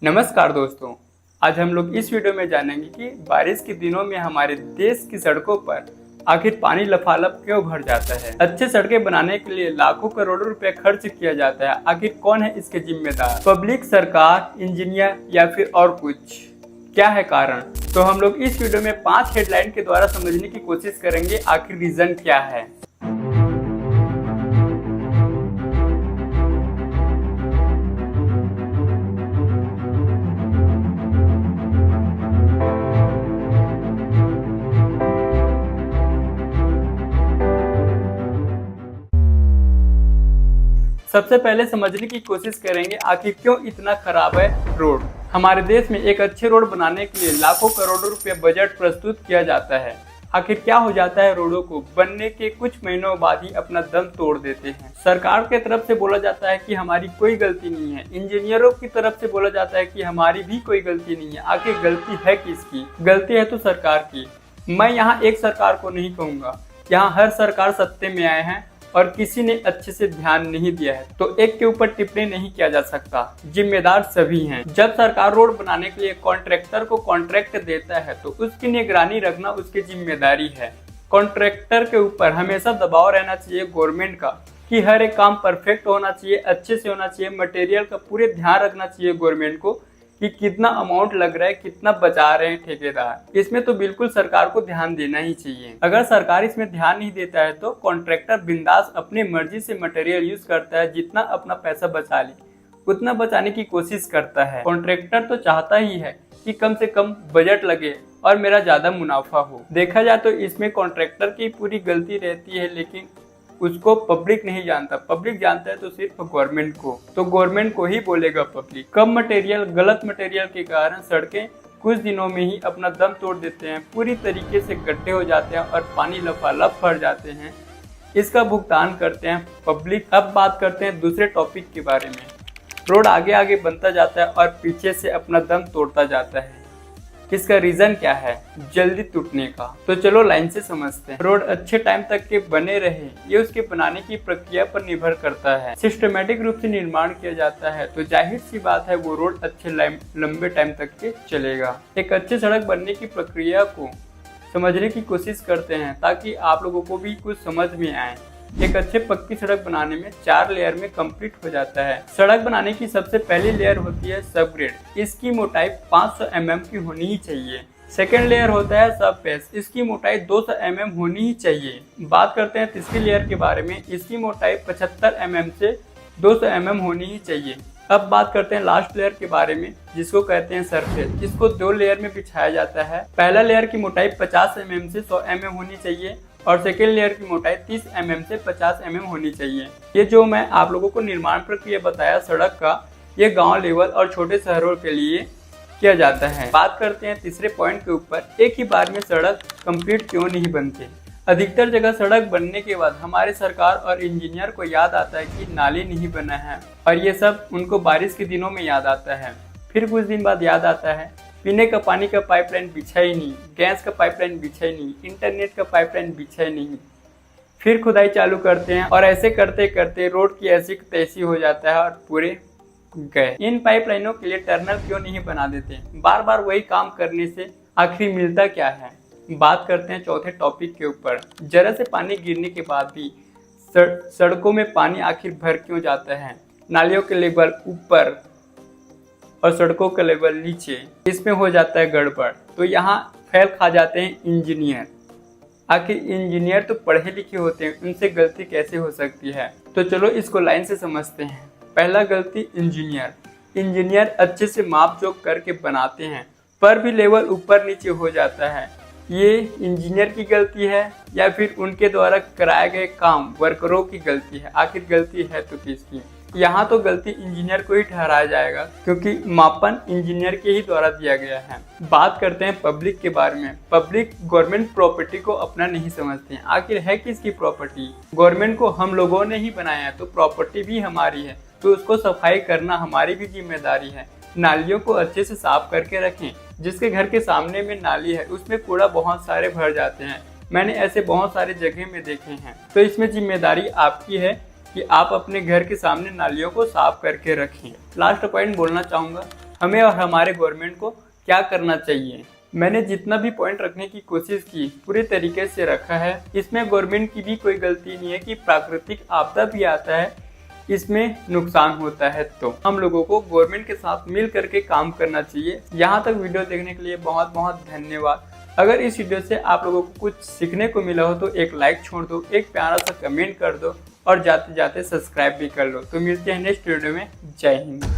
नमस्कार दोस्तों, आज हम लोग इस वीडियो में जानेंगे कि बारिश के दिनों में हमारे देश की सड़कों पर आखिर पानी लफालफ क्यों भर जाता है। अच्छे सड़कें बनाने के लिए लाखों करोड़ों रुपए खर्च किया जाता है। आखिर कौन है इसके जिम्मेदार? पब्लिक, सरकार, इंजीनियर या फिर और कुछ? क्या है कारण? तो हम लोग इस वीडियो में 5 हेडलाइन के द्वारा समझने की कोशिश करेंगे आखिर रीजन क्या है। सबसे पहले समझने की कोशिश करेंगे आखिर क्यों इतना खराब है रोड। हमारे देश में एक अच्छे रोड बनाने के लिए लाखों करोड़ों रुपए बजट प्रस्तुत किया जाता है। आखिर क्या हो जाता है, रोडों को बनने के कुछ महीनों बाद ही अपना दम तोड़ देते हैं। सरकार के तरफ से बोला जाता है कि हमारी कोई गलती नहीं है, इंजीनियरों की तरफ से बोला जाता है कि हमारी भी कोई गलती नहीं है। आखिर गलती है किसकी? गलती है तो सरकार की। मैं यहाँ एक सरकार को नहीं कहूँगा, यहाँ हर सरकार सत्ते में आए हैं और किसी ने अच्छे से ध्यान नहीं दिया है, तो एक के ऊपर टिप्पणी नहीं किया जा सकता। जिम्मेदार सभी हैं। जब सरकार रोड बनाने के लिए कॉन्ट्रैक्टर को कॉन्ट्रैक्ट देता है तो उसकी निगरानी रखना उसकी जिम्मेदारी है। कॉन्ट्रैक्टर के ऊपर हमेशा दबाव रहना चाहिए गवर्नमेंट का कि हर एक काम परफेक्ट होना चाहिए, अच्छे से होना चाहिए। मटेरियल का पूरे ध्यान रखना चाहिए गवर्नमेंट को कि कितना अमाउंट लग रहा है, कितना बचा रहे हैं ठेकेदार। इसमें तो बिल्कुल सरकार को ध्यान देना ही चाहिए। अगर सरकार इसमें ध्यान नहीं देता है तो कॉन्ट्रैक्टर बिंदास अपनी मर्जी से मटेरियल यूज करता है, जितना अपना पैसा बचा ले उतना बचाने की कोशिश करता है। कॉन्ट्रैक्टर तो चाहता ही है कि कम से कम बजट लगे और मेरा ज्यादा मुनाफा हो। देखा जाए तो इसमें कॉन्ट्रैक्टर की पूरी गलती रहती है, लेकिन उसको पब्लिक नहीं जानता। पब्लिक जानता है तो सिर्फ गवर्नमेंट को, तो गवर्नमेंट को ही बोलेगा पब्लिक। कम मटेरियल, गलत मटेरियल के कारण सड़कें कुछ दिनों में ही अपना दम तोड़ देते हैं, पूरी तरीके से गड्ढे हो जाते हैं और पानी लफालफ भर जाते हैं। इसका भुगतान करते हैं पब्लिक। अब बात करते हैं दूसरे टॉपिक के बारे में। रोड आगे आगे बनता जाता है और पीछे से अपना दम तोड़ता जाता है। इसका रीजन क्या है जल्दी टूटने का? तो चलो लाइन से समझते हैं। रोड अच्छे टाइम तक के बने रहे, ये उसके बनाने की प्रक्रिया पर निर्भर करता है। सिस्टमेटिक रूप से निर्माण किया जाता है तो जाहिर सी बात है वो रोड अच्छे लंबे टाइम तक के चलेगा। एक अच्छी सड़क बनने की प्रक्रिया को समझने की कोशिश करते हैं ताकि आप लोगों को भी कुछ समझ में आए। एक अच्छे पक्की सड़क बनाने में 4 लेयर में कंप्लीट हो जाता है। सड़क बनाने की सबसे पहली लेयर होती है सबग्रेड। इसकी मोटाई 500 mm की होनी ही चाहिए। सेकेंड लेयर होता है सब बेस। इसकी मोटाई 200 mm होनी ही चाहिए। बात करते हैं तीसरी लेयर के बारे में। इसकी मोटाई 75 mm से 200 mm होनी ही चाहिए। अब बात करते हैं लास्ट लेयर के बारे में, जिसको कहते हैं सरफेस। इसको 2 लेयर में बिछाया जाता है। पहला लेयर की मोटाई 50 mm से 100 mm होनी चाहिए और सेकेंड लेयर की मोटाई 30 mm से 50 mm होनी चाहिए। ये जो मैं आप लोगों को निर्माण प्रक्रिया बताया सड़क का, ये गांव लेवल और छोटे शहरों के लिए किया जाता है। बात करते हैं तीसरे पॉइंट के ऊपर, एक ही बार में सड़क कंप्लीट क्यों नहीं बनती। अधिकतर जगह सड़क बनने के बाद हमारे सरकार और इंजीनियर को याद आता है कि नाली नहीं बना है, और ये सब उनको बारिश के दिनों में याद आता है। फिर कुछ दिन बाद याद आता है पीने का पानी का पाइपलाइन बिछा ही नहीं, गैस का पाइपलाइन बिछा ही नहीं, इंटरनेट का पाइपलाइन बिछा ही नहीं। फिर खुदाई चालू करते हैं और ऐसे करते करते रोड की ऐसी तैसी हो जाता है और पूरे गए। इन पाइपलाइनों के लिए टर्नल क्यों नहीं बना देते? बार बार वही काम करने से आखिर मिलता क्या है? बात करते हैं चौथे टॉपिक के ऊपर। जरा से पानी गिरने के बाद भी सड़कों में पानी आखिर भर क्यों जाता है? नालियों के लेवल ऊपर और सड़कों का लेवल नीचे, इसमें हो जाता है गड़बड़। तो यहाँ फेल खा जाते हैं इंजीनियर। आखिर इंजीनियर तो पढ़े लिखे होते हैं, उनसे गलती कैसे हो सकती है? तो चलो इसको लाइन से समझते हैं। पहला गलती इंजीनियर अच्छे से माप जोक करके बनाते हैं पर भी लेवल ऊपर नीचे हो जाता है। ये इंजीनियर की गलती है या फिर उनके द्वारा कराए गए काम वर्करों की गलती है? आखिर गलती है तो किसकी? यहाँ तो गलती इंजीनियर को ही ठहराया जाएगा, क्योंकि मापन इंजीनियर के ही द्वारा दिया गया है। बात करते हैं पब्लिक के बारे में। पब्लिक गवर्नमेंट प्रॉपर्टी को अपना नहीं समझते हैं। आखिर है किसकी प्रॉपर्टी? गवर्नमेंट को हम लोगों ने ही बनाया है, तो प्रॉपर्टी भी हमारी है, तो उसको सफाई करना हमारी भी जिम्मेदारी है। नालियों को अच्छे से साफ करके रखें। जिसके घर के सामने में नाली है उसमें कूड़ा बहुत सारे भर जाते हैं, मैंने ऐसे बहुत सारे जगह में देखे हैं। तो इसमें जिम्मेदारी आपकी है कि आप अपने घर के सामने नालियों को साफ करके रखें। लास्ट पॉइंट बोलना चाहूँगा, हमें और हमारे गवर्नमेंट को क्या करना चाहिए। मैंने जितना भी पॉइंट रखने की कोशिश की पूरे तरीके से रखा है। इसमें गवर्नमेंट की भी कोई गलती नहीं है कि प्राकृतिक आपदा भी आता है, इसमें नुकसान होता है, तो हम लोगों को गवर्नमेंट के साथ मिल करके काम करना चाहिए। यहाँ तक वीडियो देखने के लिए बहुत बहुत धन्यवाद। अगर इस वीडियो से आप लोगों को कुछ सीखने को मिला हो तो एक लाइक छोड़ दो, एक प्यारा सा कमेंट कर दो और जाते जाते सब्सक्राइब भी कर लो। तो मिलते हैं नेक्स्ट वीडियो में। जय हिंद।